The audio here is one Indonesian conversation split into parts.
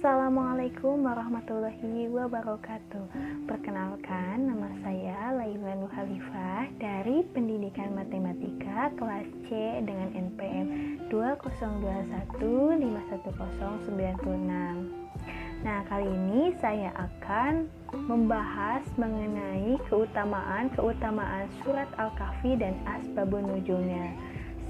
Assalamualaikum warahmatullahi wabarakatuh. Perkenalkan, nama saya Laila Nur Khalifah dari Pendidikan Matematika kelas C dengan NPM 2021510906. Nah, kali ini saya akan membahas mengenai keutamaan surat Al-Kahfi dan asbabun nuzulnya,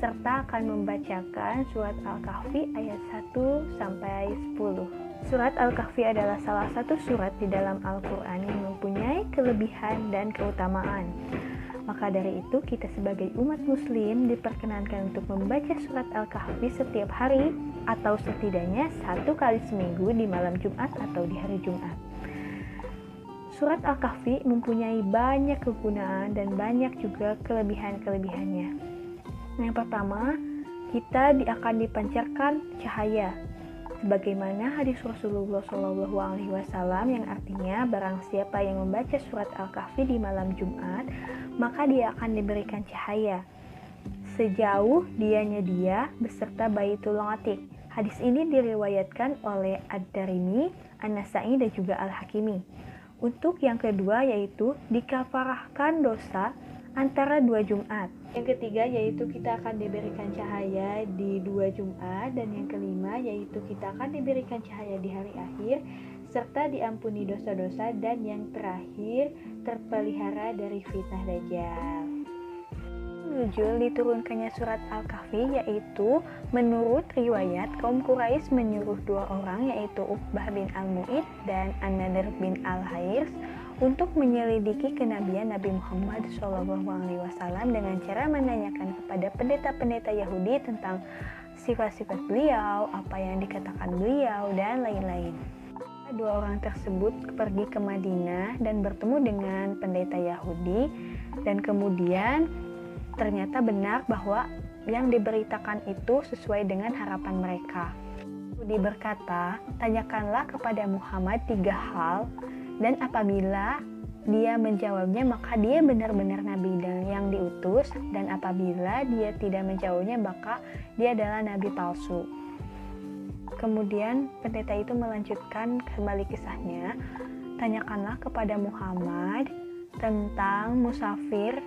serta akan membacakan surat Al-Kahfi ayat 1 sampai 10. Surat Al-Kahfi adalah salah satu surat di dalam Al-Quran yang mempunyai kelebihan dan keutamaan. Maka dari itu, kita sebagai umat muslim diperkenankan untuk membaca surat Al-Kahfi setiap hari atau setidaknya 1 kali seminggu di malam Jumat atau di hari Jumat. Surat Al-Kahfi mempunyai banyak kegunaan dan banyak juga kelebihan-kelebihannya. Yang pertama, kita akan dipancarkan cahaya. Sebagaimana hadis Rasulullah SAW yang artinya barang siapa yang membaca surat Al-Kahfi di malam Jumat, maka dia akan diberikan cahaya sejauh dia beserta Baitul Atiq. Hadis ini diriwayatkan oleh Ad-Darimi, An-Nasa'i dan juga Al-Hakimi. Untuk yang kedua yaitu dikafarahkan dosa antara 2 Jumat. Yang ketiga yaitu kita akan diberikan cahaya di 2 Jumat, dan yang kelima yaitu kita akan diberikan cahaya di hari akhir serta diampuni dosa-dosa, dan yang terakhir terpelihara dari fitnah Dajjal. Nuzul diturunkannya surat Al-Kahfi yaitu menurut riwayat kaum Quraisy menyuruh 2 orang yaitu Uqbah bin Al-Mu'id dan An-Nadr bin Al-Hairs untuk menyelidiki kenabian Nabi Muhammad SAW dengan cara menanyakan kepada pendeta-pendeta Yahudi tentang sifat-sifat beliau, apa yang dikatakan beliau, dan lain-lain. 2 orang tersebut pergi ke Madinah dan bertemu dengan pendeta Yahudi, dan kemudian ternyata benar bahwa yang diberitakan itu sesuai dengan harapan mereka. Yahudi berkata, tanyakanlah kepada Muhammad 3 hal, dan apabila dia menjawabnya maka dia benar-benar nabi yang diutus, dan apabila dia tidak menjawabnya maka dia adalah nabi palsu. Kemudian pendeta itu melanjutkan kembali kisahnya, tanyakanlah kepada Muhammad tentang musafir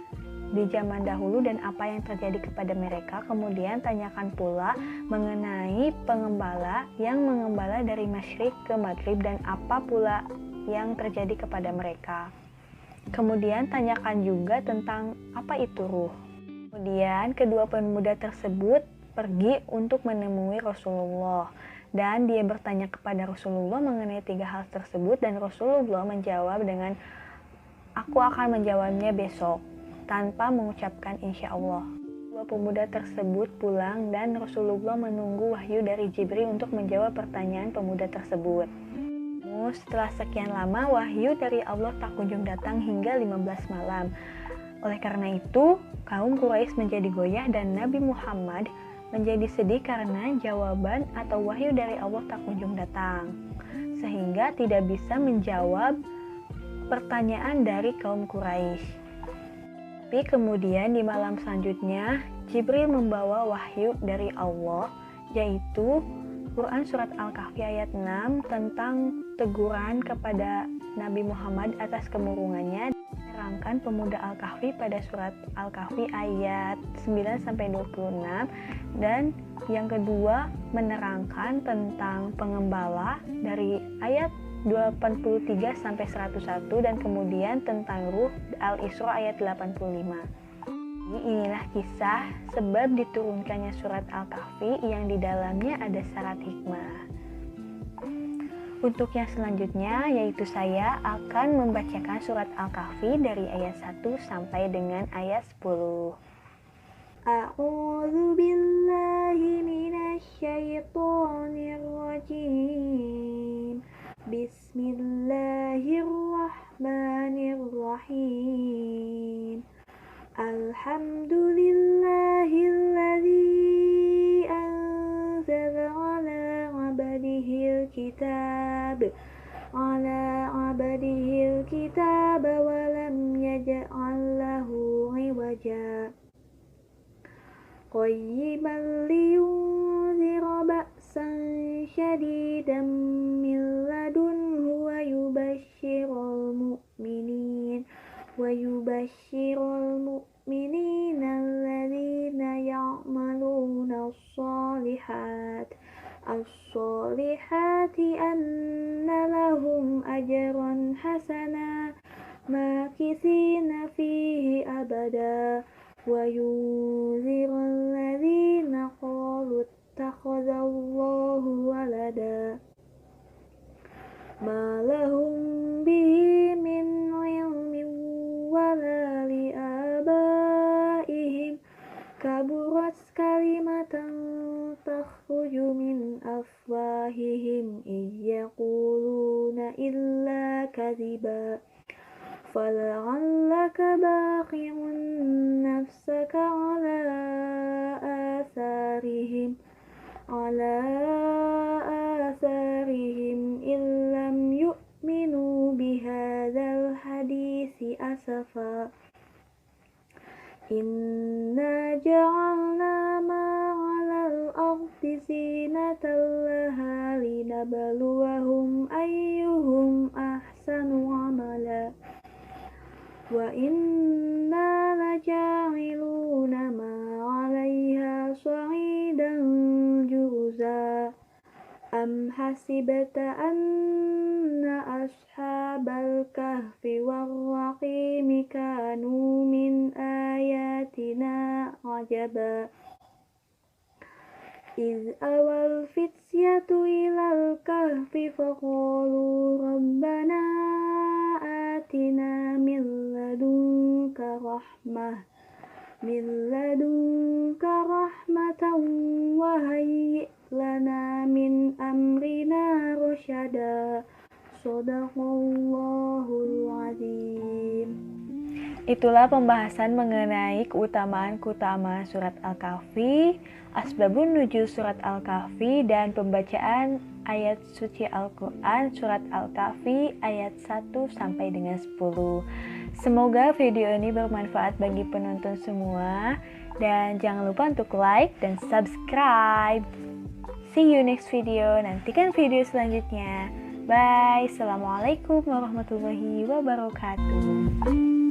di zaman dahulu dan apa yang terjadi kepada mereka. Kemudian tanyakan pula mengenai pengembala yang mengembala dari masyrik ke maghrib dan apa pula yang terjadi kepada mereka. Kemudian tanyakan juga tentang apa itu ruh. Kemudian kedua pemuda tersebut pergi untuk menemui Rasulullah, dan dia bertanya kepada Rasulullah mengenai 3 hal tersebut, dan Rasulullah menjawab dengan, aku akan menjawabnya besok, tanpa mengucapkan insya Allah. Dua pemuda tersebut pulang dan Rasulullah menunggu wahyu dari Jibril untuk menjawab pertanyaan pemuda tersebut. Setelah sekian lama, wahyu dari Allah tak kunjung datang hingga 15 malam. Oleh karena itu, kaum Quraisy menjadi goyah dan Nabi Muhammad menjadi sedih karena jawaban atau wahyu dari Allah tak kunjung datang, sehingga tidak bisa menjawab pertanyaan dari kaum Quraisy. Tapi kemudian di malam selanjutnya, Jibril membawa wahyu dari Allah, yaitu Quran Surat Al-Kahfi ayat 6 tentang teguran kepada Nabi Muhammad atas kemurungannya. Menerangkan pemuda Al-Kahfi pada Surat Al-Kahfi ayat 9-26, dan yang kedua menerangkan tentang pengembala dari ayat 83-101, dan kemudian tentang ruh Al-Isra ayat 85. Inilah kisah sebab diturunkannya surat Al-Kahfi yang di dalamnya ada syarat hikmah. Untuk yang selanjutnya yaitu saya akan membacakan surat Al-Kahfi dari ayat 1 sampai dengan ayat 10. A'udzu billahi minasy syaithanir rajim. Bismillahirrahmanirrahim. Alhamdulillahilladzi anzala ala abdihil kitab wa lam yaj'al lahu iwaja qayyiban liyunzira ba'san syadidan min ويبشر المؤمنين الذين يعملون الصالحات أن لهم أجرا حسنا ماكثين فيه أبدا وينذر الذين قالوا اتخذ الله ولدا ما لهم به من علم ولا لآبائهم كبرت كلمة تخرج من أفواههم إن يقولون إلا كذبا فلعلك باخع نفسك على آثارهم إن لم يؤمنوا بهذا الحديث أسفا إنا جعلنا ما على الأرض زينة لها لنبلوهم أيهم أحسن عملا وإنا لجاعلون ما عليها صعيدا جرزا أم حسبت أن أصحاب الكهف والرقيم كانوا من آياتنا عجبا إذ أوى الفتية إلى الكهف فقالوا ربنا آتنا من لدنك رحمة وهيئ لنا من أمرنا رشدا Shadaqallahul Azim. Itulah pembahasan mengenai keutamaan surat Al-Kahfi, asbabun nuzul surat Al-Kahfi, dan pembacaan ayat suci Al-Quran surat Al-Kahfi ayat 1 sampai dengan 10. Semoga video ini bermanfaat bagi penonton semua, dan jangan lupa untuk like dan subscribe. See you next video, nantikan video selanjutnya. Bye, Assalamualaikum warahmatullahi wabarakatuh.